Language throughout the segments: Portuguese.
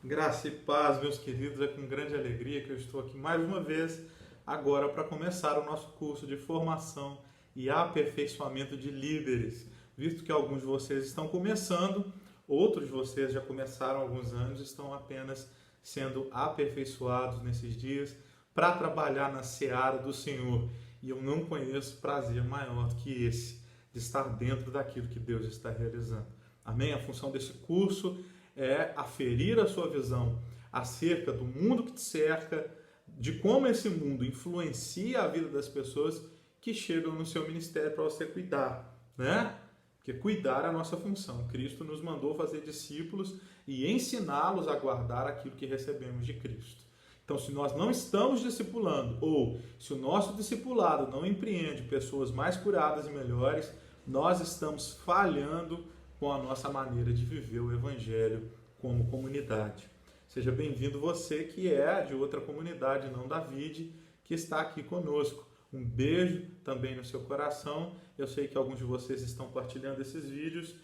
Graça e paz, meus queridos, é com grande alegria que eu estou aqui mais uma vez agora para começar o nosso curso de formação e aperfeiçoamento de líderes. Visto que alguns de vocês estão começando, outros de vocês já começaram há alguns anos, estão apenas sendo aperfeiçoados nesses dias para trabalhar na seara do Senhor. E eu não conheço prazer maior do que esse, de estar dentro daquilo que Deus está realizando. Amém? A função desse curso é aferir a sua visão acerca do mundo que te cerca, de como esse mundo influencia a vida das pessoas que chegam no seu ministério para você cuidar, né? Porque cuidar é a nossa função. Cristo nos mandou fazer discípulos e ensiná-los a guardar aquilo que recebemos de Cristo. Então, se nós não estamos discipulando, ou se o nosso discipulado não empreende pessoas mais curadas e melhores, nós estamos falhando com a nossa maneira de viver o Evangelho como comunidade. Seja bem-vindo você que é de outra comunidade, não da VID, que está aqui conosco. Um beijo também no seu coração. Eu sei que alguns de vocês estão partilhando esses vídeos.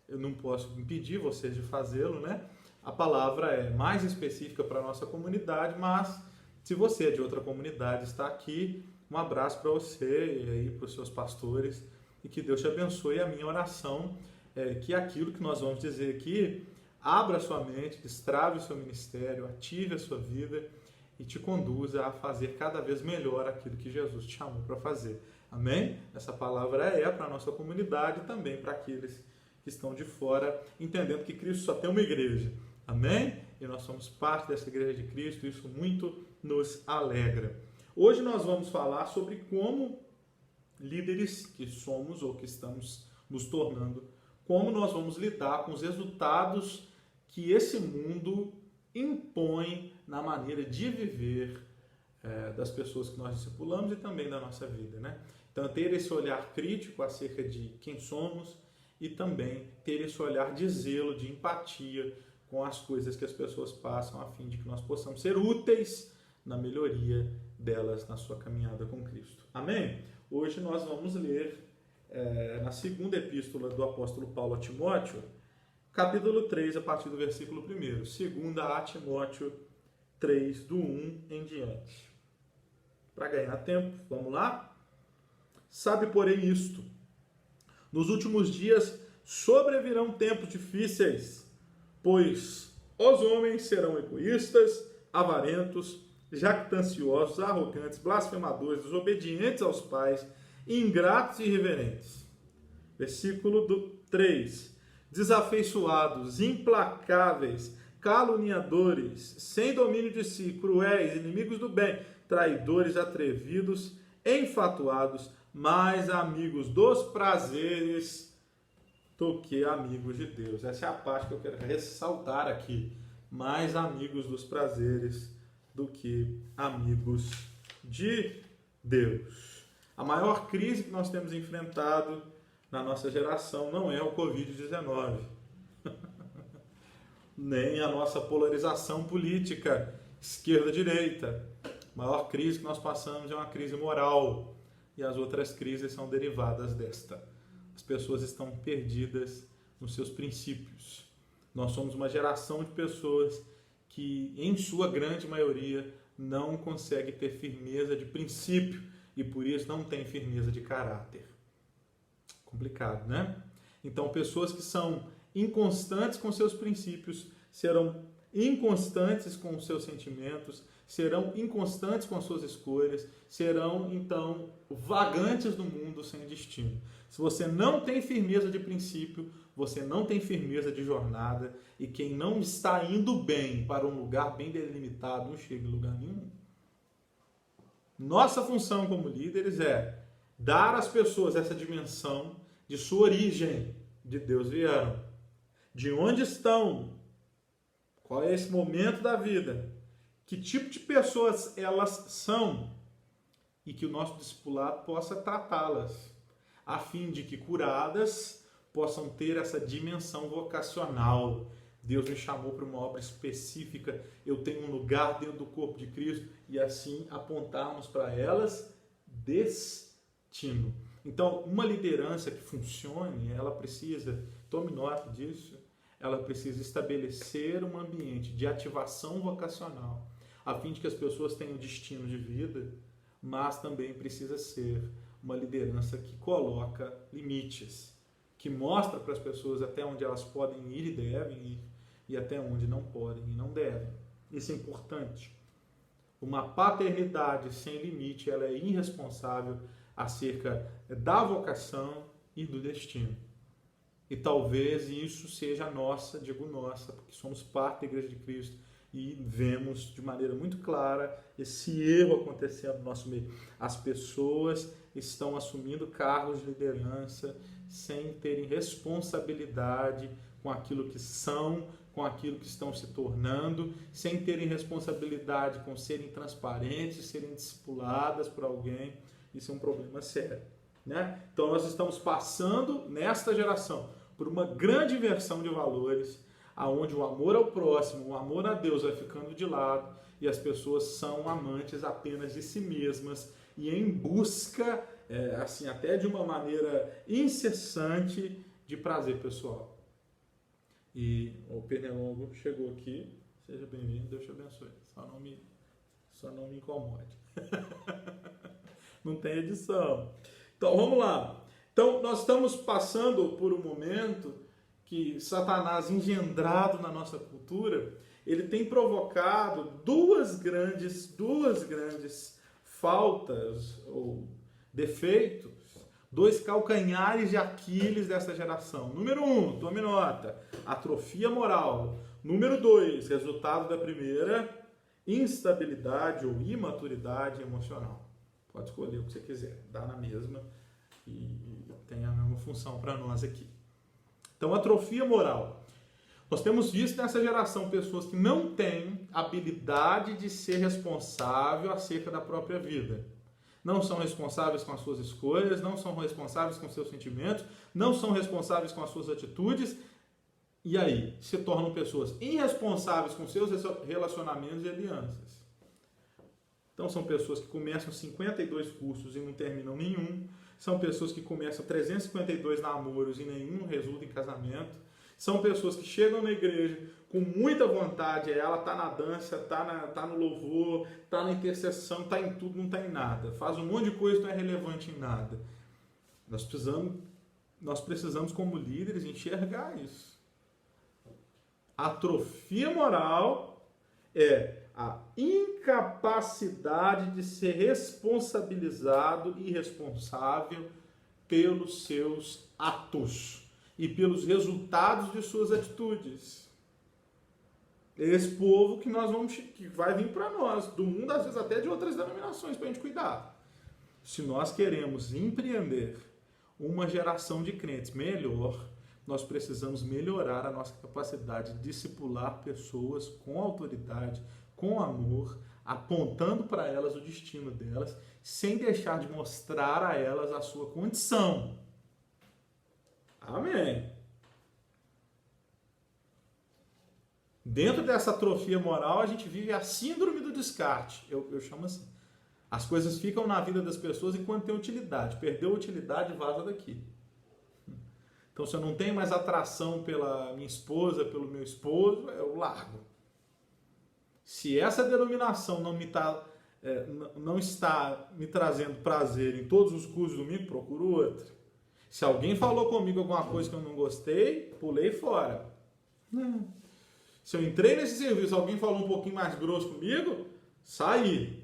Eu não posso impedir vocês de fazê-lo, né? A palavra é mais específica para a nossa comunidade, mas se você é de outra comunidade, está aqui, um abraço para você e aí para os seus pastores. E que Deus te abençoe. A minha oração é que aquilo que nós vamos dizer aqui abra a sua mente, destrave o seu ministério, ative a sua vida e te conduza a fazer cada vez melhor aquilo que Jesus te chamou para fazer. Amém? Essa palavra é para a nossa comunidade e também para aqueles que estão de fora, entendendo que Cristo só tem uma igreja. Amém? E nós somos parte dessa igreja de Cristo, e isso muito nos alegra. Hoje nós vamos falar sobre como líderes que somos ou que estamos nos tornando, como nós vamos lidar com os resultados que esse mundo impõe na maneira de viver das pessoas que nós discipulamos e também da nossa vida, né? Então, ter esse olhar crítico acerca de quem somos e também ter esse olhar de zelo, de empatia com as coisas que as pessoas passam, a fim de que nós possamos ser úteis na melhoria delas na sua caminhada com Cristo. Amém? Hoje nós vamos ler na segunda epístola do apóstolo Paulo a Timóteo, capítulo 3, a partir do versículo 1. Segunda a Timóteo 3, do 1 em diante. Para ganhar tempo, vamos lá? Sabe, porém, isto: nos últimos dias sobrevirão tempos difíceis, pois os homens serão egoístas, avarentos, jactanciosos, arrogantes, blasfemadores, desobedientes aos pais, ingratos e irreverentes. Versículo 3. Desafeiçoados, implacáveis, caluniadores, sem domínio de si, cruéis, inimigos do bem, traidores, atrevidos, enfatuados, mais amigos dos prazeres do que amigos de Deus. Essa é a parte que eu quero ressaltar aqui. Mais amigos dos prazeres do que amigos de Deus. A maior crise que nós temos enfrentado na nossa geração não é o Covid-19, nem a nossa polarização política, esquerda-direita. A maior crise que nós passamos é uma crise moral, e as outras crises são derivadas desta. As pessoas estão perdidas nos seus princípios. Nós somos uma geração de pessoas que, em sua grande maioria, não consegue ter firmeza de princípio e, por isso, não tem firmeza de caráter. Complicado, né? Então, pessoas que são inconstantes com seus princípios serão inconstantes com os seus sentimentos, serão inconstantes com as suas escolhas, serão, então, vagantes no mundo sem destino. Se você não tem firmeza de princípio, você não tem firmeza de jornada, e quem não está indo bem para um lugar bem delimitado não chega em lugar nenhum. Nossa função como líderes é dar às pessoas essa dimensão de sua origem, de Deus vieram, de onde estão, qual é esse momento da vida, que tipo de pessoas elas são, e que o nosso discipulado possa tratá-las, a fim de que curadas possam ter essa dimensão vocacional. Deus me chamou para uma obra específica, eu tenho um lugar dentro do corpo de Cristo, e assim apontarmos para elas destino. Então, uma liderança que funcione, ela precisa, tome nota disso, ela precisa estabelecer um ambiente de ativação vocacional, a fim de que as pessoas tenham destino de vida, mas também precisa ser uma liderança que coloca limites, que mostra para as pessoas até onde elas podem ir e devem ir, e até onde não podem e não devem. Isso é importante. Uma paternidade sem limite, ela é irresponsável acerca da vocação e do destino. E talvez isso seja nossa, digo nossa, porque somos parte da Igreja de Cristo e vemos de maneira muito clara esse erro acontecendo no nosso meio. As pessoas estão assumindo cargos de liderança sem terem responsabilidade com aquilo que são, com aquilo que estão se tornando, sem terem responsabilidade com serem transparentes, serem discipuladas por alguém. Isso é um problema sério, né? Então nós estamos passando nesta geração por uma grande inversão de valores, aonde o amor ao próximo, o amor a Deus vai ficando de lado e as pessoas são amantes apenas de si mesmas e em busca, assim, até de uma maneira incessante de prazer pessoal. E o Pernilongo chegou aqui, seja bem-vindo, Deus te abençoe. Só não me incomode. Não tem edição. Então, vamos lá. Então, nós estamos passando por um momento que Satanás, engendrado na nossa cultura, ele tem provocado duas grandes faltas ou defeitos, dois calcanhares de Aquiles dessa geração. Número 1, tome nota, atrofia moral. Número 2, resultado da primeira, instabilidade ou imaturidade emocional. Pode escolher o que você quiser, dá na mesma e tem a mesma função para nós aqui. Então, atrofia moral. Nós temos visto nessa geração pessoas que não têm habilidade de ser responsável acerca da própria vida. Não são responsáveis com as suas escolhas, não são responsáveis com seus sentimentos, não são responsáveis com as suas atitudes. E aí, se tornam pessoas irresponsáveis com seus relacionamentos e alianças. Então, são pessoas que começam 52 cursos e não terminam nenhum. São pessoas que começam 352 namoros e nenhum resulta em casamento. São pessoas que chegam na igreja com muita vontade, ela está na dança, está no louvor, está na intercessão, está em tudo, não está em nada. Faz um monte de coisa e não é relevante em nada. Nós precisamos como líderes, enxergar isso. Atrofia moral é a incapacidade de ser responsabilizado e responsável pelos seus atos e pelos resultados de suas atitudes. Esse povo que vai vir para nós, do mundo, às vezes até de outras denominações, para a gente cuidar. Se nós queremos empreender uma geração de crentes melhor, nós precisamos melhorar a nossa capacidade de discipular pessoas com autoridade, com amor, apontando para elas o destino delas, sem deixar de mostrar a elas a sua condição. Amém. Dentro dessa atrofia moral, a gente vive a síndrome do descarte. Eu chamo assim. As coisas ficam na vida das pessoas enquanto tem utilidade. Perdeu a utilidade, vaza daqui. Então, se eu não tenho mais atração pela minha esposa, pelo meu esposo, eu largo. Se essa denominação não está me trazendo prazer em todos os cursos do domingo, procuro outra. Se alguém falou comigo alguma coisa que eu não gostei, pulei fora. Se eu entrei nesse serviço, alguém falou um pouquinho mais grosso comigo, saí.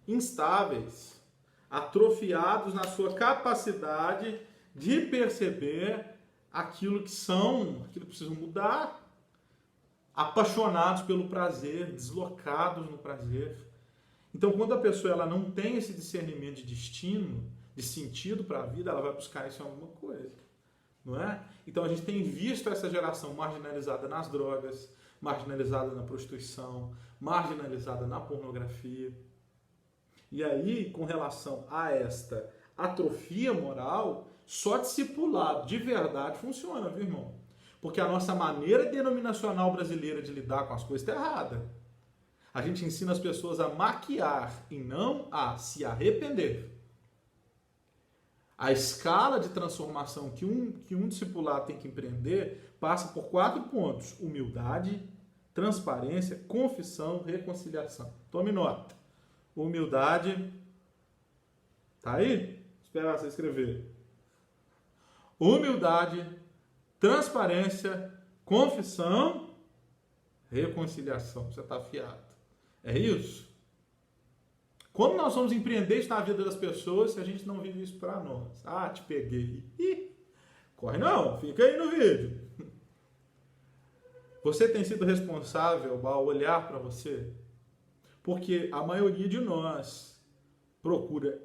Instáveis, atrofiados na sua capacidade de perceber aquilo que são, aquilo que precisam mudar. Apaixonados pelo prazer, deslocados no prazer. Então, quando a pessoa ela não tem esse discernimento de destino, de sentido para a vida, ela vai buscar isso em alguma coisa, não é? Então, a gente tem visto essa geração marginalizada nas drogas, marginalizada na prostituição, marginalizada na pornografia. E aí, com relação a esta atrofia moral, só discipulado de verdade funciona, viu, irmão? Porque a nossa maneira denominacional brasileira de lidar com as coisas está errada. A gente ensina as pessoas a maquiar e não a se arrepender. A escala de transformação que um discipulado tem que empreender passa por 4 pontos: humildade, transparência, confissão, reconciliação. Tome nota. Humildade. Tá aí? Espera você escrever. Humildade, transparência, confissão, reconciliação. Você está afiado. É isso? Como nós vamos empreender isso na vida das pessoas se a gente não vive isso para nós? Ah, te peguei. Ih, corre não, fica aí no vídeo. Você tem sido responsável ao olhar para você? Porque a maioria de nós procura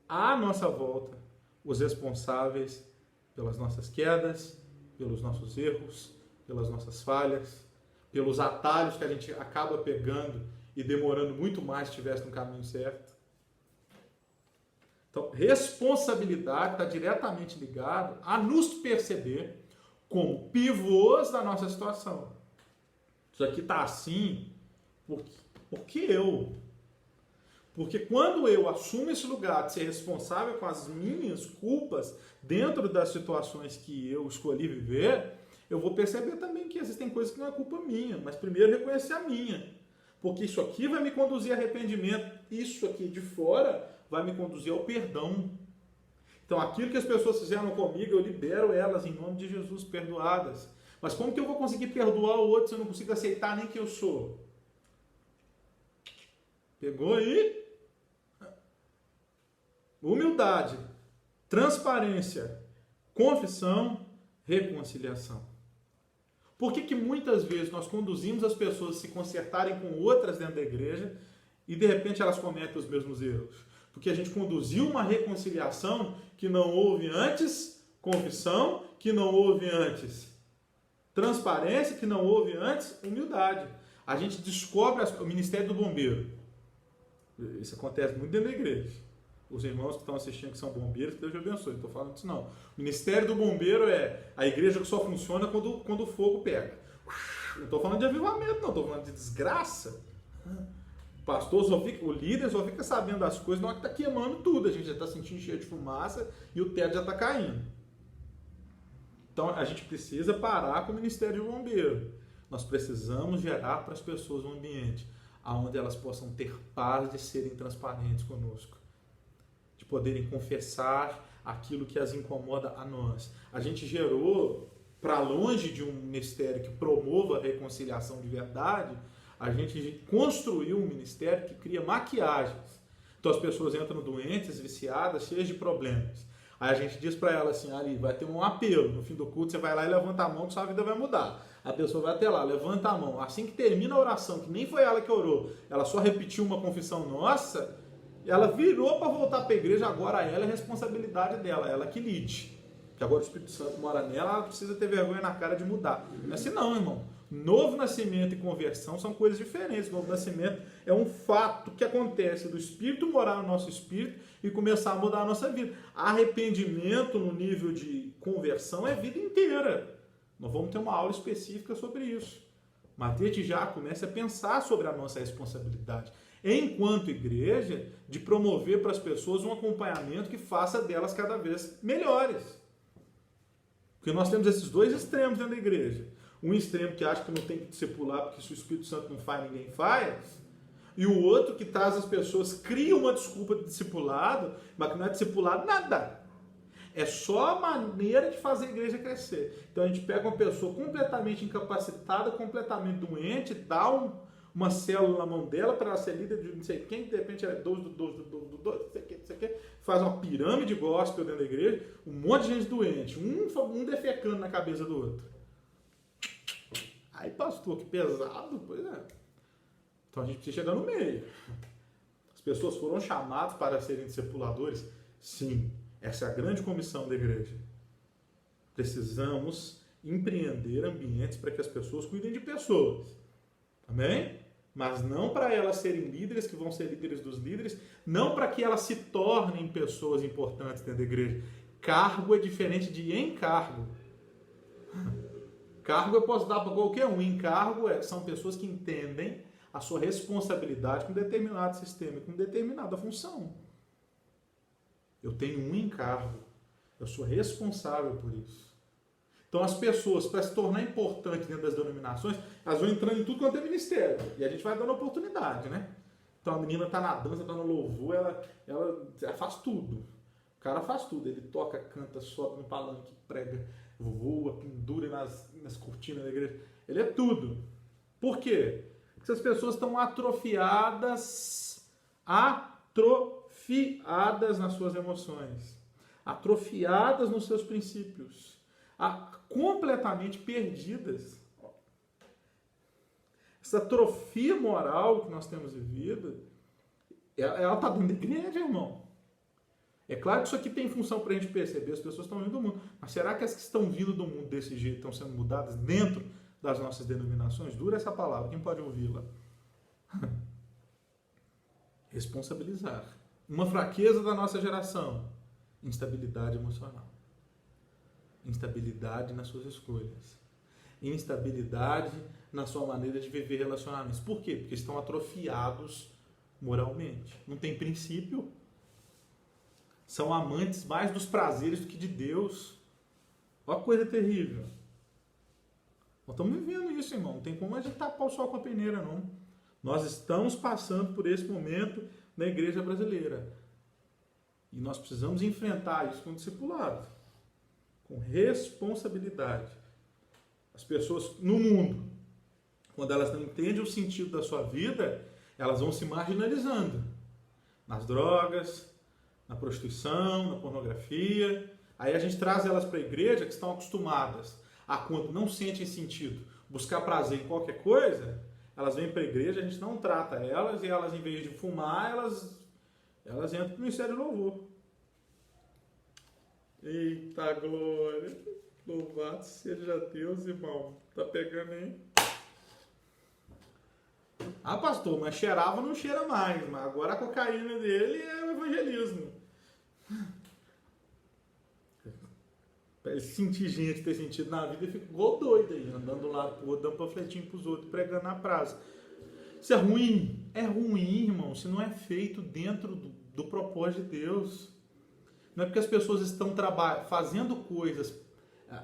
à nossa volta os responsáveis pelas nossas quedas, pelos nossos erros, pelas nossas falhas, pelos atalhos que a gente acaba pegando e demorando muito mais se estivesse no caminho certo. Então, responsabilidade está diretamente ligado a nos perceber como pivôs da nossa situação. Isso aqui está assim porque eu. Porque quando eu assumo esse lugar de ser responsável com as minhas culpas dentro das situações que eu escolhi viver, eu vou perceber também que existem coisas que não é culpa minha, mas primeiro reconhecer a minha. Porque isso aqui vai me conduzir a arrependimento, isso aqui de fora vai me conduzir ao perdão. Então aquilo que as pessoas fizeram comigo, eu libero elas em nome de Jesus, perdoadas. Mas como que eu vou conseguir perdoar o outro se eu não consigo aceitar nem quem eu sou? Pegou aí? Humildade, transparência, confissão, reconciliação. Por que muitas vezes nós conduzimos as pessoas a se consertarem com outras dentro da igreja e de repente elas cometem os mesmos erros? Porque a gente conduziu uma reconciliação que não houve antes, confissão que não houve antes, transparência que não houve antes, humildade. A gente descobre o ministério do bombeiro. Isso acontece muito dentro da igreja. Os irmãos que estão assistindo que são bombeiros, que Deus te abençoe. Não estou falando disso não. O ministério do bombeiro é a igreja que só funciona quando o fogo pega. Não estou falando de avivamento, não. Estou falando de desgraça. O pastor o líder só fica sabendo das coisas na hora que está queimando tudo. A gente já está sentindo cheio de fumaça e o teto já está caindo. Então a gente precisa parar com o ministério do bombeiro. Nós precisamos gerar para as pessoas um ambiente onde elas possam ter paz de serem transparentes conosco, de poderem confessar aquilo que as incomoda a nós. A gente gerou, para longe de um ministério que promova a reconciliação de verdade, a gente construiu um ministério que cria maquiagens. Então as pessoas entram doentes, viciadas, cheias de problemas. Aí a gente diz para elas assim, ali, vai ter um apelo, no fim do culto você vai lá e levanta a mão que sua vida vai mudar. A pessoa vai até lá, levanta a mão. Assim que termina a oração, que nem foi ela que orou, ela só repetiu uma confissão nossa, ela virou para voltar para a igreja, agora ela é responsabilidade dela, ela que lide. Que agora o Espírito Santo mora nela, ela precisa ter vergonha na cara de mudar. Não é assim não, irmão. Novo nascimento e conversão são coisas diferentes. Novo nascimento é um fato que acontece do Espírito morar no nosso espírito e começar a mudar a nossa vida. Arrependimento no nível de conversão é a vida inteira. Nós vamos ter uma aula específica sobre isso. Mas desde já comece a pensar sobre a nossa responsabilidade, enquanto igreja, de promover para as pessoas um acompanhamento que faça delas cada vez melhores. Porque nós temos esses dois extremos dentro da igreja. Um extremo que acha que não tem que discipular porque se o Espírito Santo não faz, ninguém faz. E o outro que traz as pessoas, cria uma desculpa de discipulado, mas que não é discipulado nada. É só a maneira de fazer a igreja crescer. Então a gente pega uma pessoa completamente incapacitada, completamente doente, dá uma célula na mão dela para ela ser líder de não sei quem, de repente ela é 12, não sei o que, faz uma pirâmide gospel dentro da igreja, um monte de gente doente, um defecando na cabeça do outro. Aí, pastor, que pesado, pois é. Então a gente precisa chegar no meio. As pessoas foram chamadas para serem discipuladores? Sim, essa é a grande comissão da igreja. Precisamos empreender ambientes para que as pessoas cuidem de pessoas. Amém? Mas não para elas serem líderes, que vão ser líderes dos líderes, não para que elas se tornem pessoas importantes dentro da igreja. Cargo é diferente de encargo. Cargo eu posso dar para qualquer um. Encargo são pessoas que entendem a sua responsabilidade com determinado sistema, com determinada função. Eu tenho um encargo. Eu sou responsável por isso. Então as pessoas, para se tornar importante dentro das denominações, elas vão entrando em tudo quanto é ministério. E a gente vai dando oportunidade, né? Então a menina está na dança, está no louvor, ela faz tudo. O cara faz tudo. Ele toca, canta, sobe no palanque, prega, voa, pendura nas cortinas da igreja. Ele é tudo. Por quê? Porque essas pessoas estão atrofiadas nas suas emoções, atrofiadas nos seus princípios, completamente perdidas. Essa atrofia moral que nós temos vivido, ela está dentro da igreja, irmão. É claro que isso aqui tem função para a gente perceber, as pessoas estão vindo do mundo, mas será que as que estão vindo do mundo desse jeito estão sendo mudadas dentro das nossas denominações? Dura essa palavra, quem pode ouvi-la? Responsabilizar. Uma fraqueza da nossa geração: instabilidade emocional, instabilidade nas suas escolhas, instabilidade na sua maneira de viver relacionamentos. Por quê? Porque estão atrofiados moralmente. Não tem princípio. São amantes mais dos prazeres do que de Deus. Olha que coisa terrível. Nós estamos vivendo isso, irmão. Não tem como a gente tapar o sol com a peneira, não. Nós estamos passando por esse momento na igreja brasileira. E nós precisamos enfrentar isso com discipulado, com responsabilidade. As pessoas no mundo, quando elas não entendem o sentido da sua vida, elas vão se marginalizando nas drogas, na prostituição, na pornografia. Aí a gente traz elas para a igreja, que estão acostumadas a, quando não sentem sentido, buscar prazer em qualquer coisa. Elas vêm para a igreja, a gente não trata elas, e elas, em vez de fumar, elas entram no ministério de louvor. Eita glória! Louvado seja Deus, irmão. Tá pegando aí? Ah, pastor, mas cheirava não cheira mais, mas agora a cocaína dele é o evangelismo. Pra ele sentir gente, ter sentido na vida, ele fica igual doido aí, andando de um lado pro outro, dando panfletinho pros outros, pregando na praça. Isso é ruim? É ruim, irmão, se não é feito dentro do propósito de Deus. Não é porque as pessoas estão fazendo coisas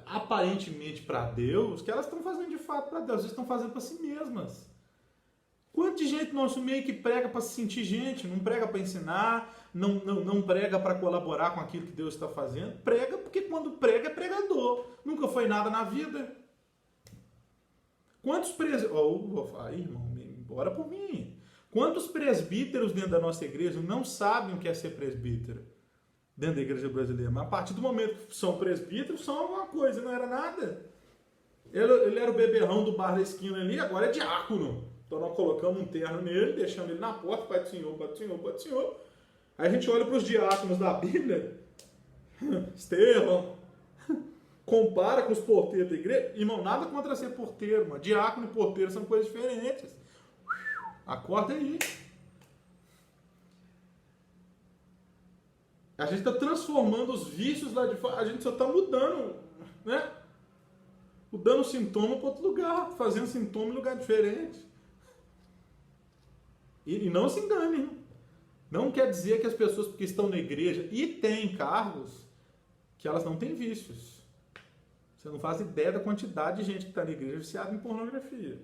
aparentemente para Deus, que elas estão fazendo de fato para Deus, elas estão fazendo para si mesmas. Quanto de gente no nosso meio que prega para se sentir gente, não prega para ensinar, não prega para colaborar com aquilo que Deus está fazendo, prega porque quando prega é pregador, nunca foi nada na vida. Quantos irmão, ora por mim. Quantos presbíteros dentro da nossa igreja não sabem o que é ser presbítero dentro da igreja brasileira? Mas a partir do momento que são presbíteros, são alguma coisa, não era nada. Ele era o beberrão do bar da esquina ali, agora é diácono. Então nós colocamos um terno nele, deixamos ele na porta, Pai do Senhor, Pai do Senhor, Pai do Senhor. Aí a gente olha para os diáconos da Bíblia, Estevão, compara com os porteiros da igreja. Irmão, nada contra ser porteiro, mano. Diácono e porteiro são coisas diferentes. Acorda aí. A gente está transformando os vícios lá de fora, a gente só está mudando, né? Mudando o sintoma para outro lugar, fazendo sintoma em lugar diferente. E não se engane, não quer dizer que as pessoas que estão na igreja e têm cargos, que elas não têm vícios. Você não faz ideia da quantidade de gente que está na igreja viciada em pornografia.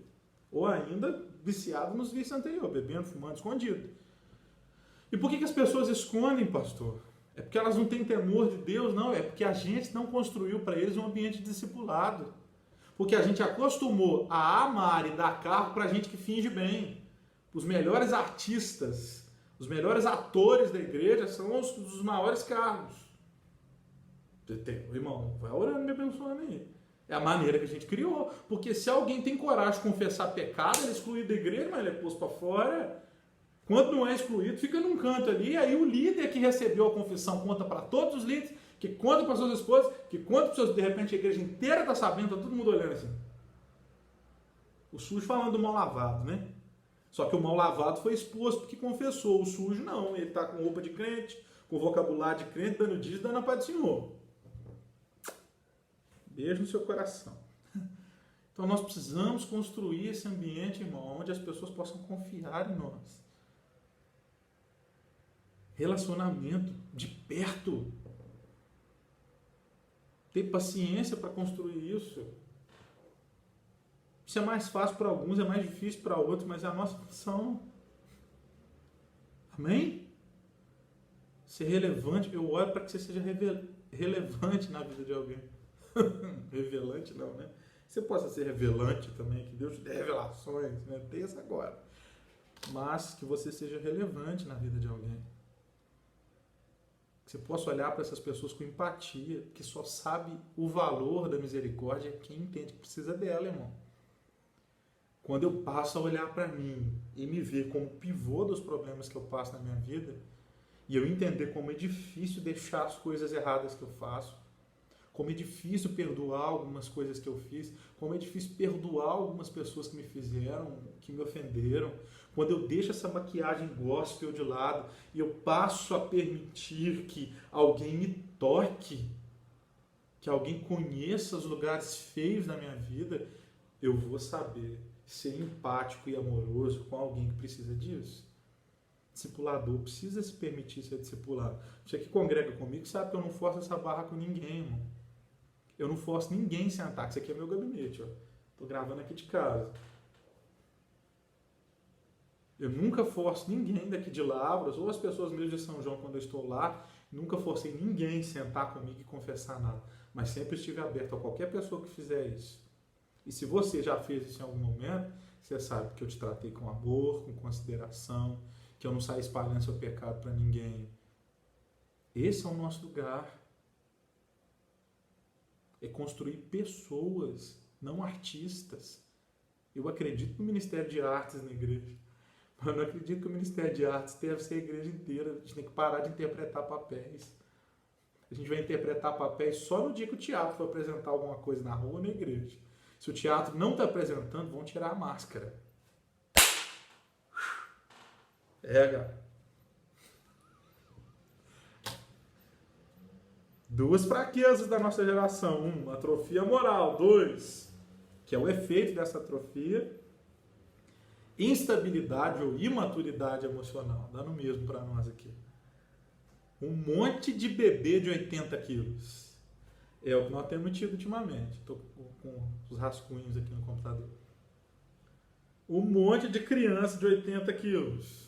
Ou ainda viciado nos vícios anteriores, bebendo, fumando, escondido. E por que as pessoas escondem, pastor? É porque elas não têm temor de Deus? Não, é porque a gente não construiu para eles um ambiente discipulado. Porque a gente acostumou a amar e dar cargo para gente que finge bem. Os melhores artistas, os melhores atores da igreja são os maiores cargos. Irmão, vai orando, me abençoando aí. É a maneira que a gente criou. Porque se alguém tem coragem de confessar pecado, ele é excluído da igreja, mas ele é posto para fora. Quando não é excluído, fica num canto ali. Aí o líder que recebeu a confissão conta para todos os líderes, que conta para suas esposas, que conta para seus... De repente a igreja inteira está sabendo, está todo mundo olhando assim. O sujo falando do mal lavado, né? Só que o mal lavado foi exposto porque confessou. O sujo não, ele está com roupa de crente, com vocabulário de crente, dando dízimo, dando a paz do Senhor. Beijo no seu coração. Então nós precisamos construir esse ambiente, irmão, onde as pessoas possam confiar em nós. relacionamento de perto. Ter paciência para construir isso. Isso é mais fácil para alguns, é mais difícil para outros, mas é a nossa função. Amém? Ser relevante, eu oro para que você seja relevante na vida de alguém. Revelante não, né? Você possa ser revelante também, que Deus te dê revelações, né? Tem essa agora. Mas que você seja relevante na vida de alguém. Que você possa olhar para essas pessoas com empatia, que só sabe o valor da misericórdia quem entende que precisa dela, irmão. Quando eu passo a olhar para mim e me ver como pivô dos problemas que eu passo na minha vida, e eu entender como é difícil deixar as coisas erradas que eu faço, como é difícil perdoar algumas coisas que eu fiz, como é difícil perdoar algumas pessoas que me fizeram, que me ofenderam, quando eu deixo essa maquiagem gospel de lado e eu passo a permitir que alguém me toque, que alguém conheça os lugares feios da minha vida, eu vou saber ser empático e amoroso com alguém que precisa disso. Discipulador precisa se permitir ser discipulado. Você que congrega comigo sabe que eu não forço essa barra com ninguém, irmão. Eu não forço ninguém a sentar. Isso aqui é meu gabinete, ó. Tô gravando aqui de casa. Eu nunca forço ninguém daqui de Lavras, ou as pessoas mesmo de São João quando eu estou lá, nunca forcei ninguém a sentar comigo e confessar nada. Mas sempre estive aberto a qualquer pessoa que fizer isso. E se você já fez isso em algum momento, você sabe que eu te tratei com amor, com consideração, que eu não saio espalhando seu pecado para ninguém. Esse é o nosso lugar. É construir pessoas, não artistas. Eu acredito no Ministério de Artes na igreja, mas eu não acredito que o Ministério de Artes deve ser a igreja inteira. A gente tem que parar de interpretar papéis. A gente vai interpretar papéis só no dia que o teatro for apresentar alguma coisa na rua ou na igreja. Se o teatro não está apresentando, vão tirar a máscara. Cara. Duas fraquezas da nossa geração. Um, atrofia moral. Dois, que é o efeito dessa atrofia, instabilidade ou imaturidade emocional. Dá no mesmo para nós aqui. Um monte de bebê de 80 quilos. É o que nós temos tido ultimamente. Estou com os rascunhos aqui no computador. Um monte de criança de 80 quilos.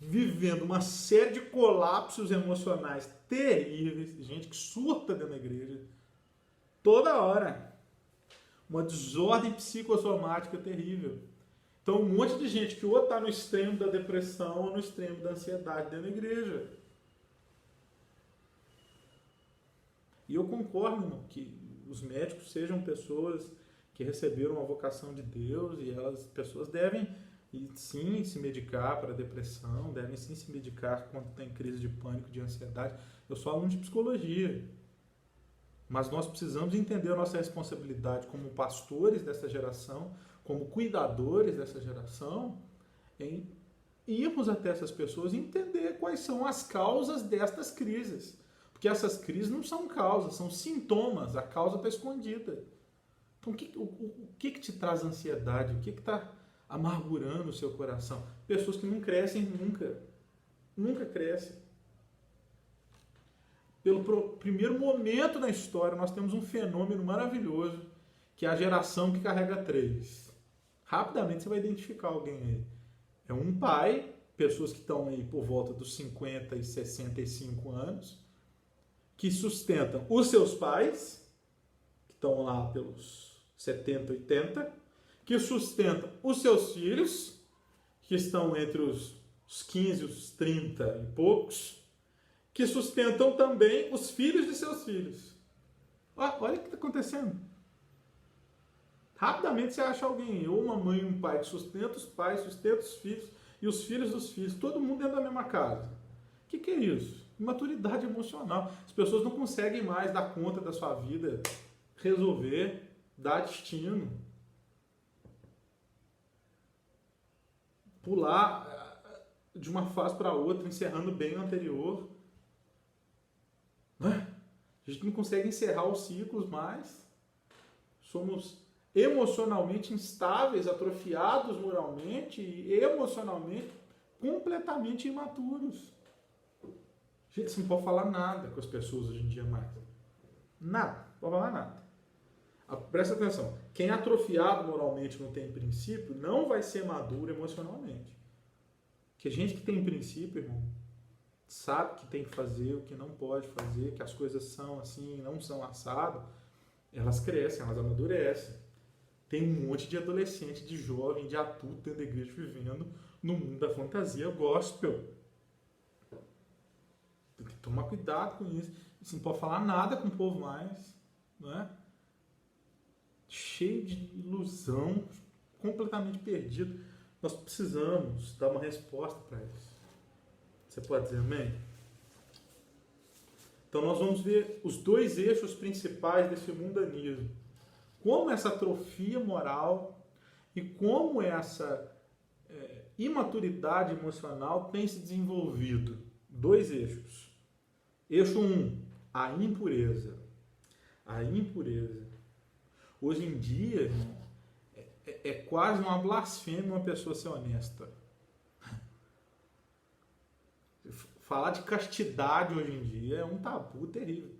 Vivendo uma série de colapsos emocionais terríveis. Gente que surta dentro da igreja. Toda hora. Uma desordem psicossomática terrível. Então um monte de gente que ou está no extremo da depressão ou no extremo da ansiedade dentro da igreja. E eu concordo, irmão, que os médicos sejam pessoas que receberam a vocação de Deus e as pessoas devem sim se medicar para depressão, devem sim se medicar quando tem crise de pânico, de ansiedade. Eu sou aluno de psicologia, mas nós precisamos entender a nossa responsabilidade como pastores dessa geração, como cuidadores dessa geração, em irmos até essas pessoas e entender quais são as causas destas crises. Porque essas crises não são causas, são sintomas. A causa está escondida. Então, o que te traz ansiedade? O que está amargurando o seu coração? Pessoas que não crescem nunca. Nunca crescem. Pelo primeiro momento na história, nós temos um fenômeno maravilhoso, que é a geração que carrega 3. Rapidamente você vai identificar alguém aí. É um pai, pessoas que estão aí por volta dos 50 e 65 anos, que sustentam os seus pais, que estão lá pelos 70, 80, que sustentam os seus filhos, que estão entre os 15 e os 30 e poucos, que sustentam também os filhos de seus filhos. Olha o que está acontecendo. Rapidamente você acha alguém, ou uma mãe e um pai que sustenta os pais, sustenta os filhos e os filhos dos filhos, todo mundo dentro da mesma casa. O que é isso? Imaturidade emocional. As pessoas não conseguem mais dar conta da sua vida, resolver, dar destino. Pular de uma fase para outra, encerrando bem o anterior. A gente não consegue encerrar os ciclos mais. Somos emocionalmente instáveis, atrofiados moralmente e emocionalmente completamente imaturos. Gente, você não pode falar nada com as pessoas hoje em dia mais. Nada. Não pode falar nada. Presta atenção. Quem é atrofiado moralmente não tem princípio, não vai ser maduro emocionalmente. Porque gente que tem princípio, irmão, sabe o que tem que fazer, o que não pode fazer, que as coisas são assim, não são assado, elas crescem, elas amadurecem. Tem um monte de adolescente, de jovem, de adulto dentro da igreja vivendo no mundo da fantasia gospel. Tem que tomar cuidado com isso. Você não pode falar nada com o povo mais, não é? Cheio de ilusão, completamente perdido. Nós precisamos dar uma resposta para isso. Você pode dizer amém? Então nós vamos ver os dois eixos principais desse mundanismo. Como essa atrofia moral e como essa imaturidade emocional tem se desenvolvido. Dois eixos. Eixo 1, a impureza. A impureza. Hoje em dia, irmão, é quase uma blasfêmia uma pessoa ser honesta. Falar de castidade hoje em dia é um tabu terrível.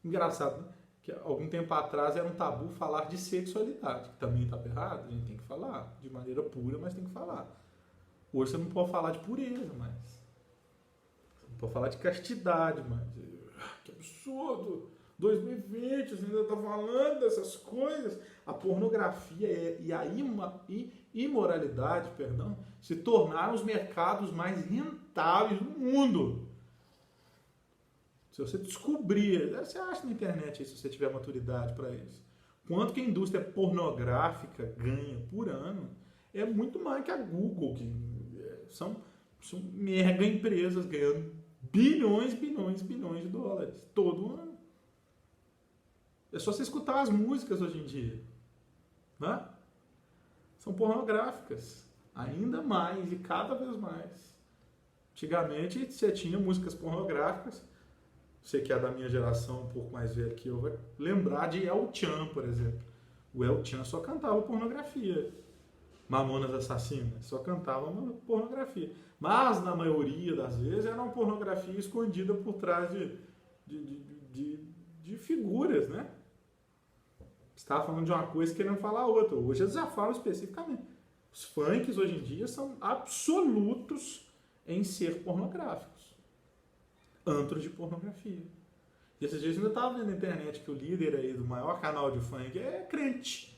Engraçado, né? Que algum tempo atrás era um tabu falar de sexualidade, que também está errado, a gente tem que falar de maneira pura, mas tem que falar. Hoje você não pode falar de pureza mais. Você não pode falar de castidade mais. Que absurdo! 2020, você ainda está falando dessas coisas. A pornografia e a imoralidade, se tornaram os mercados mais rentáveis do mundo. Se você descobrir, você acha na internet aí, se você tiver maturidade para isso, quanto que a indústria pornográfica ganha por ano, é muito mais que a Google, que são mega empresas ganhando bilhões de dólares todo ano. É só você escutar as músicas hoje em dia. Né? São pornográficas. Ainda mais e cada vez mais. Antigamente você tinha músicas pornográficas. Você que é da minha geração, um pouco mais velho que eu, vai lembrar de El Chan, por exemplo. O El Chan só cantava pornografia. Mamonas Assassinas só cantava pornografia. Mas, na maioria das vezes, era uma pornografia escondida por trás de figuras, né? Você estava falando de uma coisa e querendo falar outra. Hoje eles já falam especificamente. Os funks, hoje em dia, são absolutos em ser pornográficos. Antros de pornografia. E esses dias eu ainda estava vendo na internet que o líder aí do maior canal de funk é crente.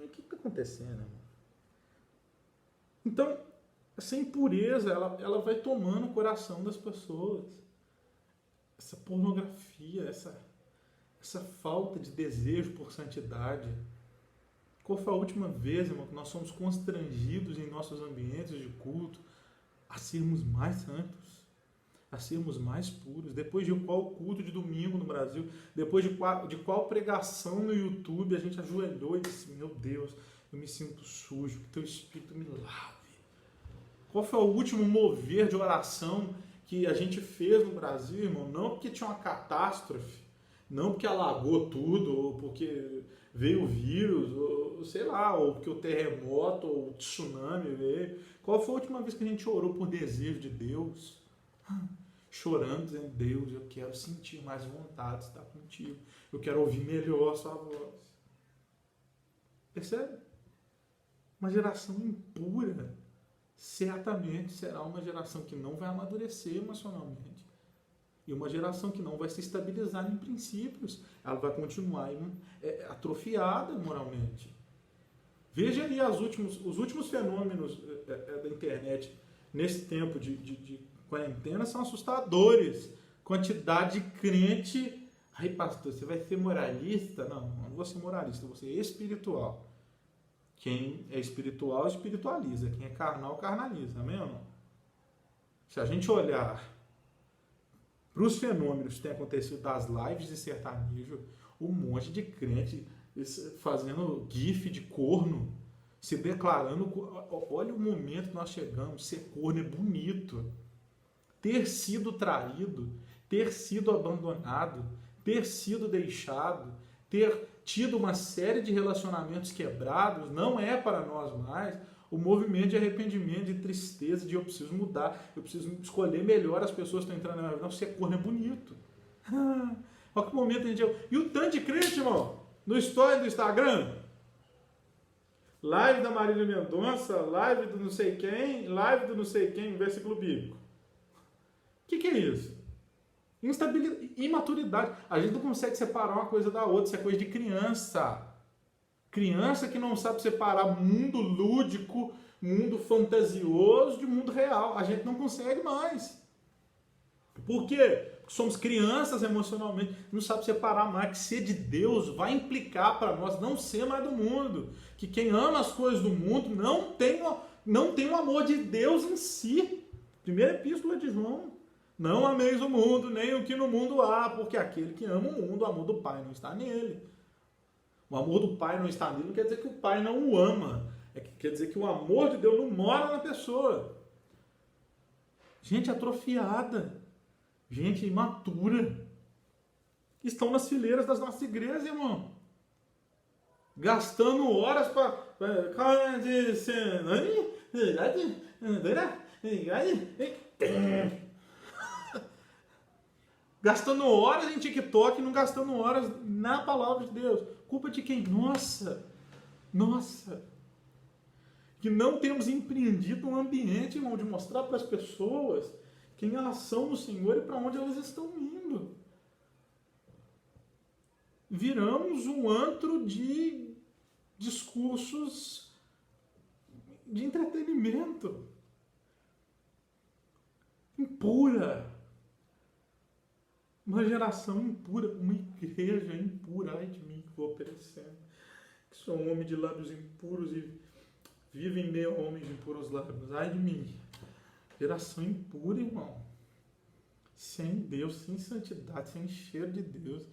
O que está acontecendo, irmão? Então, essa impureza, ela vai tomando o coração das pessoas. Essa pornografia, essa falta de desejo por santidade. Qual foi a última vez, irmão, que nós somos constrangidos em nossos ambientes de culto a sermos mais santos? A sermos mais puros. Depois de qual culto de domingo no Brasil, depois de qual pregação no YouTube, a gente ajoelhou e disse, meu Deus, eu me sinto sujo, que teu Espírito me lave. Qual foi o último mover de oração que a gente fez no Brasil, irmão? Não porque tinha uma catástrofe, não porque alagou tudo, ou porque veio o vírus, ou sei lá, ou porque o terremoto, ou o tsunami veio. Qual foi a última vez que a gente orou por desejo de Deus? Chorando, dizendo, Deus, eu quero sentir mais vontade de estar contigo. Eu quero ouvir melhor a sua voz. Percebe? Uma geração impura certamente será uma geração que não vai amadurecer emocionalmente. E uma geração que não vai se estabilizar em princípios. Ela vai continuar atrofiada moralmente. Veja aí os últimos fenômenos da internet nesse tempo de quarentena são assustadores. Quantidade de crente. Aí, pastor, você vai ser moralista? Não, não vou ser moralista, eu vou ser espiritual. Quem é espiritual, espiritualiza. Quem é carnal, carnaliza. Amém ou não? Se a gente olhar para os fenômenos que têm acontecido das lives de sertanejo, um monte de crente fazendo gif de corno, se declarando. Olha o momento que nós chegamos. Ser corno é bonito. Ter sido traído, ter sido abandonado, ter sido deixado, ter tido uma série de relacionamentos quebrados, não é para nós mais O movimento de arrependimento, de tristeza, de eu preciso mudar, eu preciso escolher melhor as pessoas que estão entrando na minha vida. Não, ser corno é bonito. Olha que momento a gente... E o tanto de crente, irmão, no story do Instagram, live da Marília Mendonça, live do não sei quem, live do não sei quem, versículo bíblico. O que é isso? Instabilidade, imaturidade. A gente não consegue separar uma coisa da outra, isso é coisa de criança. Criança que não sabe separar mundo lúdico, mundo fantasioso de mundo real. A gente não consegue mais. Por quê? Porque somos crianças emocionalmente, não sabe separar mais. Que ser de Deus vai implicar para nós não ser mais do mundo. Que quem ama as coisas do mundo não tem o amor de Deus em si. Primeira epístola de João. Não ameis o mundo, nem o que no mundo há, porque aquele que ama o mundo, o amor do Pai não está nele. O amor do Pai não está nele não quer dizer que o Pai não o ama. Quer dizer que o amor de Deus não mora na pessoa. Gente atrofiada. Gente imatura. Estão nas fileiras das nossas igrejas, irmão. Gastando horas para... Gastando horas em TikTok, não gastando horas na palavra de Deus. Culpa de quem? Nossa! Que não temos empreendido um ambiente, irmão, de mostrar para as pessoas quem elas são no Senhor e para onde elas estão indo. Viramos um antro de discursos de entretenimento. Impura. Uma geração impura, uma igreja impura. Ai de mim que vou perecendo. Que sou um homem de lábios impuros e vivo em meio a homens de impuros lábios. Ai de mim. Geração impura, irmão. Sem Deus, sem santidade, sem cheiro de Deus.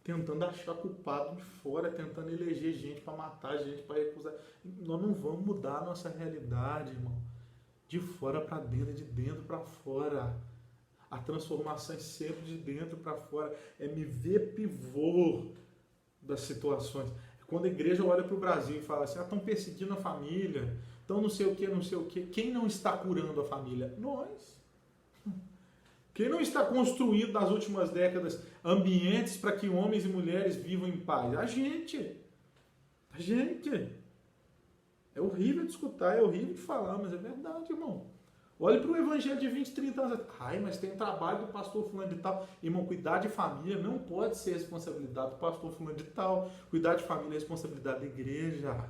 Tentando achar culpado de fora, tentando eleger gente para matar gente, para recusar. Nós não vamos mudar a nossa realidade, irmão. De fora para dentro, de dentro para fora. A transformação é sempre de dentro para fora. É me ver pivô das situações. Quando a igreja olha para o Brasil e fala assim, estão perseguindo a família, estão não sei o que. Quem não está curando a família? Nós. Quem não está construindo nas últimas décadas ambientes para que homens e mulheres vivam em paz? A gente. É horrível de escutar, é horrível de falar, mas é verdade, irmão. Olhe para o evangelho de 20, 30 anos. Ai, mas tem trabalho do pastor fulano de tal. Irmão, cuidar de família não pode ser responsabilidade do pastor fulano de tal. Cuidar de família é responsabilidade da igreja.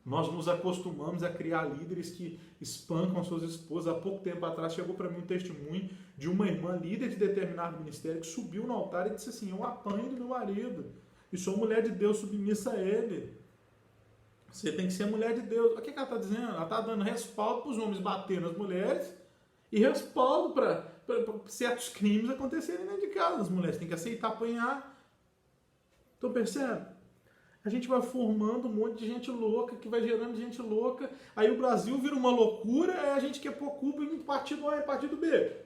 Nós nos acostumamos a criar líderes que espancam suas esposas. Há pouco tempo atrás chegou para mim um testemunho de uma irmã líder de determinado ministério que subiu no altar e disse assim, eu apanho do meu marido e sou mulher de Deus submissa a ele. Você tem que ser mulher de Deus. O que ela está dizendo? Ela está dando respaldo para os homens bater nas mulheres e respaldo para certos crimes acontecerem dentro de casa. As mulheres têm que aceitar apanhar. Então percebe? A gente vai formando um monte de gente louca, que vai gerando gente louca. Aí o Brasil vira uma loucura, aí a gente quer pôr culpa em partido A e partido B.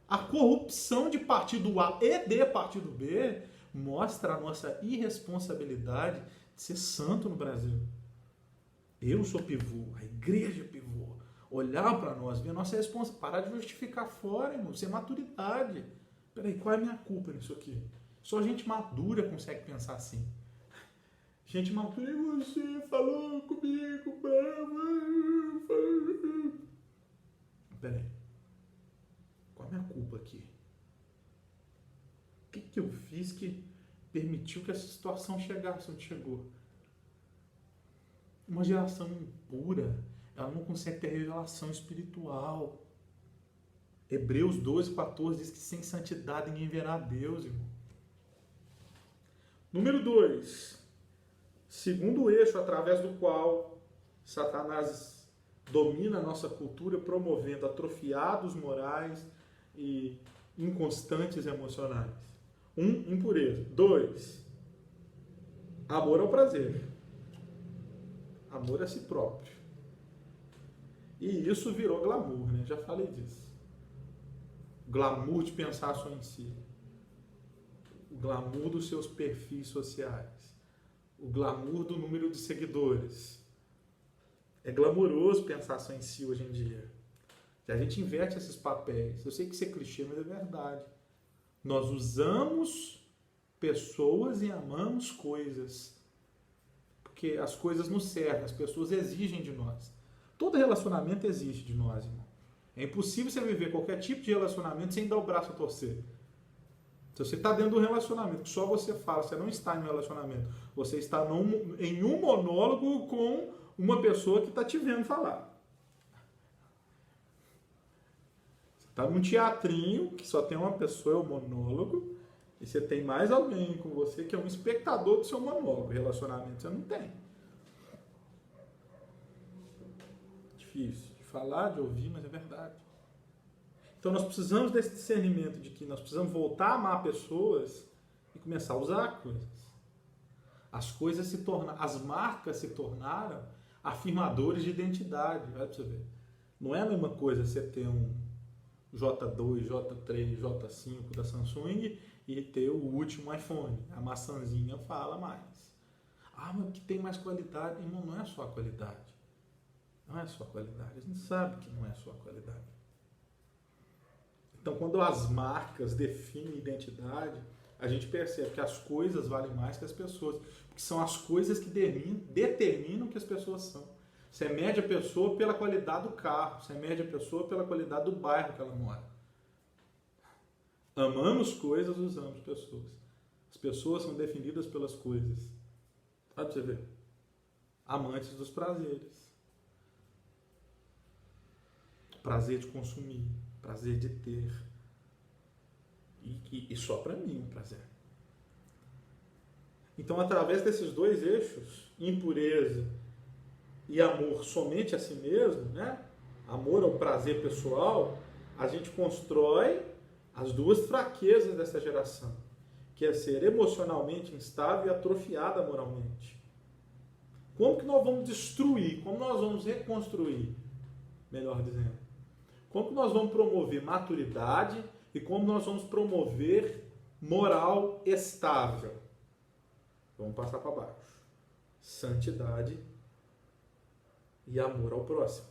A corrupção de partido A e de partido B mostra a nossa irresponsabilidade de ser santo no Brasil. Eu sou pivô, a igreja é pivô. Olhar para nós, ver a nossa responsabilidade, parar de justificar fora, irmão, isso é maturidade. Peraí, qual é a minha culpa nisso aqui? Só gente madura consegue pensar assim. Gente madura, você falou comigo, peraí, qual é a minha culpa aqui? O que eu fiz que permitiu que essa situação chegasse onde chegou? Uma geração impura, ela não consegue ter revelação espiritual. Hebreus 12:14 diz que sem santidade ninguém verá a Deus, irmão. Número 2. Segundo eixo através do qual Satanás domina a nossa cultura, promovendo atrofiados morais e inconstantes emocionais. 1, impureza. 2, amor ao prazer. Amor a si próprio. E isso virou glamour, né? Já falei disso. Glamour de pensar só em si. O glamour dos seus perfis sociais. O glamour do número de seguidores. É glamouroso pensar só em si hoje em dia. E a gente inverte esses papéis. Eu sei que isso é clichê, mas é verdade. Nós usamos pessoas e amamos coisas. Porque as coisas nos servem, as pessoas exigem de nós. Todo relacionamento exige de nós, irmão. É impossível você viver qualquer tipo de relacionamento sem dar o braço a torcer. Se você está dentro de um relacionamento que só você fala, você não está em um relacionamento, você está em um monólogo com uma pessoa que está te vendo falar. Você está num teatrinho que só tem uma pessoa, é o monólogo, e você tem mais alguém com você que é um espectador do seu monólogo. Relacionamento você não tem. Difícil de falar, de ouvir, mas é verdade. Então nós precisamos desse discernimento de que nós precisamos voltar a amar pessoas e começar a usar coisas. As marcas se tornaram afirmadores de identidade. Vai pra você ver. Não é a mesma coisa você ter um J2, J3, J5 da Samsung e ter o último iPhone. A maçãzinha fala mais. Ah, mas que tem mais qualidade. Irmão, não é só a qualidade. Não é só a qualidade. A gente sabe que não é só a qualidade. Então, quando as marcas definem identidade, a gente percebe que as coisas valem mais que as pessoas. Porque são as coisas que determinam o que as pessoas são. Você mede a pessoa pela qualidade do carro. Você mede a pessoa pela qualidade do bairro que ela mora. Amamos coisas, usamos pessoas. As pessoas são definidas pelas coisas. Olha pra você ver. Amantes dos prazeres. Prazer de consumir. Prazer de ter. E só para mim um prazer. Então, através desses dois eixos, impureza e amor somente a si mesmo, né? Amor ao prazer pessoal, a gente constrói as duas fraquezas dessa geração, que é ser emocionalmente instável e atrofiada moralmente. Como que nós vamos destruir? Como nós vamos reconstruir? Melhor dizendo. Como que nós vamos promover maturidade e como nós vamos promover moral estável? Vamos passar para baixo. Santidade e amor ao próximo.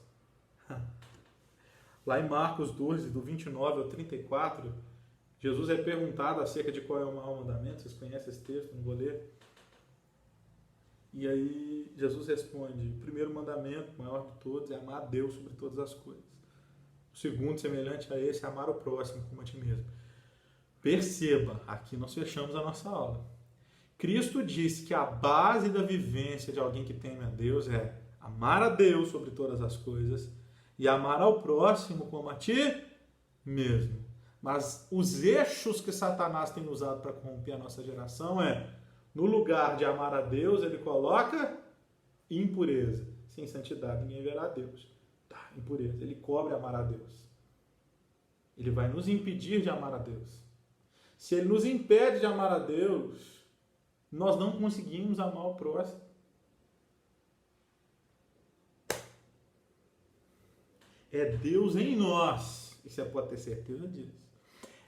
Lá em Marcos 12, do 29 ao 34, Jesus é perguntado acerca de qual é o maior mandamento. Vocês conhecem esse texto? Não vou ler. E aí Jesus responde: o primeiro mandamento, o maior de todos, é amar a Deus sobre todas as coisas. O segundo, semelhante a esse, é amar o próximo como a ti mesmo. Perceba, aqui nós fechamos a nossa aula. Cristo disse que a base da vivência de alguém que teme a Deus é amar a Deus sobre todas as coisas e amar ao próximo como a ti mesmo. Mas os eixos que Satanás tem usado para corromper a nossa geração é, no lugar de amar a Deus, ele coloca impureza. Sem santidade, ninguém verá a Deus. Impureza. Ele cobre amar a Deus. Ele vai nos impedir de amar a Deus. Se ele nos impede de amar a Deus, nós não conseguimos amar o próximo. É Deus em nós, e você pode ter certeza disso.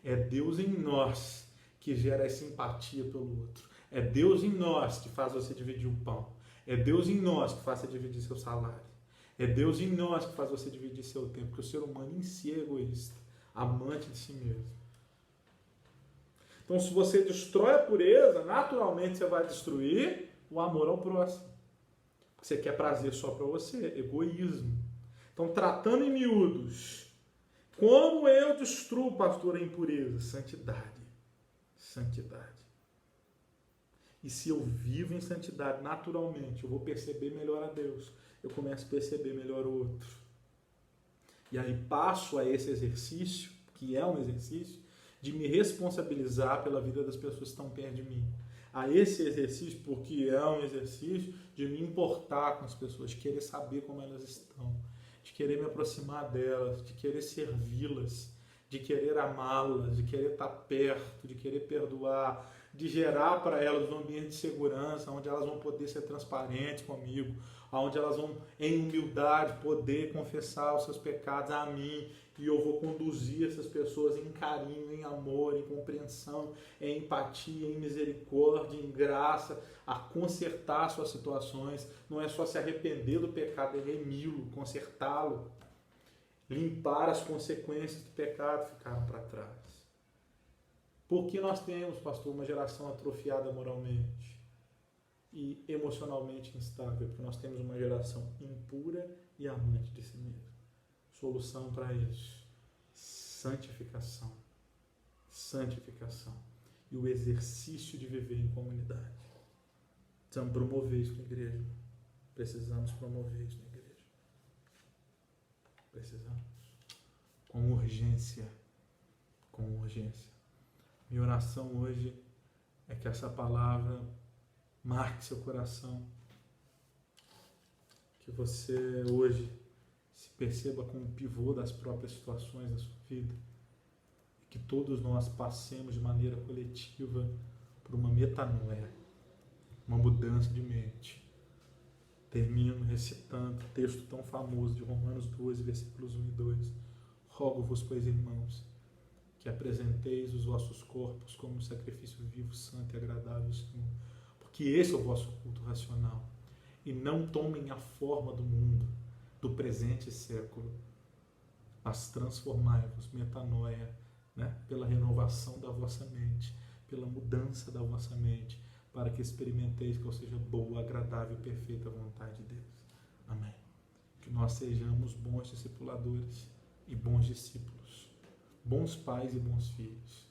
É Deus em nós que gera essa empatia pelo outro. É Deus em nós que faz você dividir o pão. É Deus em nós que faz você dividir seu salário. É Deus em nós que faz você dividir seu tempo, porque o ser humano em si é egoísta, amante de si mesmo. Então, se você destrói a pureza, naturalmente você vai destruir o amor ao próximo. Porque você quer prazer só para você, egoísmo. Então, tratando em miúdos, como eu destruo, pastor, a impureza? Santidade. Santidade. E se eu vivo em santidade naturalmente, eu vou perceber melhor a Deus. Eu começo a perceber melhor o outro. E aí passo a esse exercício, que é um exercício, de me responsabilizar pela vida das pessoas que estão perto de mim. A esse exercício, porque é um exercício de me importar com as pessoas, de querer saber como elas estão, de querer me aproximar delas, de querer servi-las, de querer amá-las, de querer estar perto, de querer perdoar, de gerar para elas um ambiente de segurança, onde elas vão poder ser transparentes comigo, onde elas vão, em humildade, poder confessar os seus pecados a mim, e eu vou conduzir essas pessoas em carinho, em amor, em compreensão, em empatia, em misericórdia, em graça, a consertar suas situações. Não é só se arrepender do pecado, é remi-lo, consertá-lo, limpar as consequências do pecado que ficaram para trás. Porque nós temos, pastor, uma geração atrofiada moralmente e emocionalmente instável, porque nós temos uma geração impura e amante de si mesma. Solução para isso: santificação. Santificação. E o exercício de viver em comunidade. Precisamos promover isso na igreja. Precisamos promover isso na igreja. Precisamos. Com urgência. Com urgência. Minha oração hoje é que essa palavra marque seu coração. Que você hoje se perceba como pivô das próprias situações da sua vida. E que todos nós passemos de maneira coletiva por uma metanoia, uma mudança de mente. Termino recitando o texto tão famoso de Romanos 12, versículos 1 e 2. Rogo-vos, pois, irmãos, que apresenteis os vossos corpos como um sacrifício vivo, santo e agradável ao Senhor, porque esse é o vosso culto racional. E não tomem a forma do mundo, do presente século, mas transformai-vos, metanoia, pela renovação da vossa mente, pela mudança da vossa mente, para que experimenteis qual seja boa, agradável e perfeita vontade de Deus. Amém. Que nós sejamos bons discipuladores e bons discípulos, bons pais e bons filhos,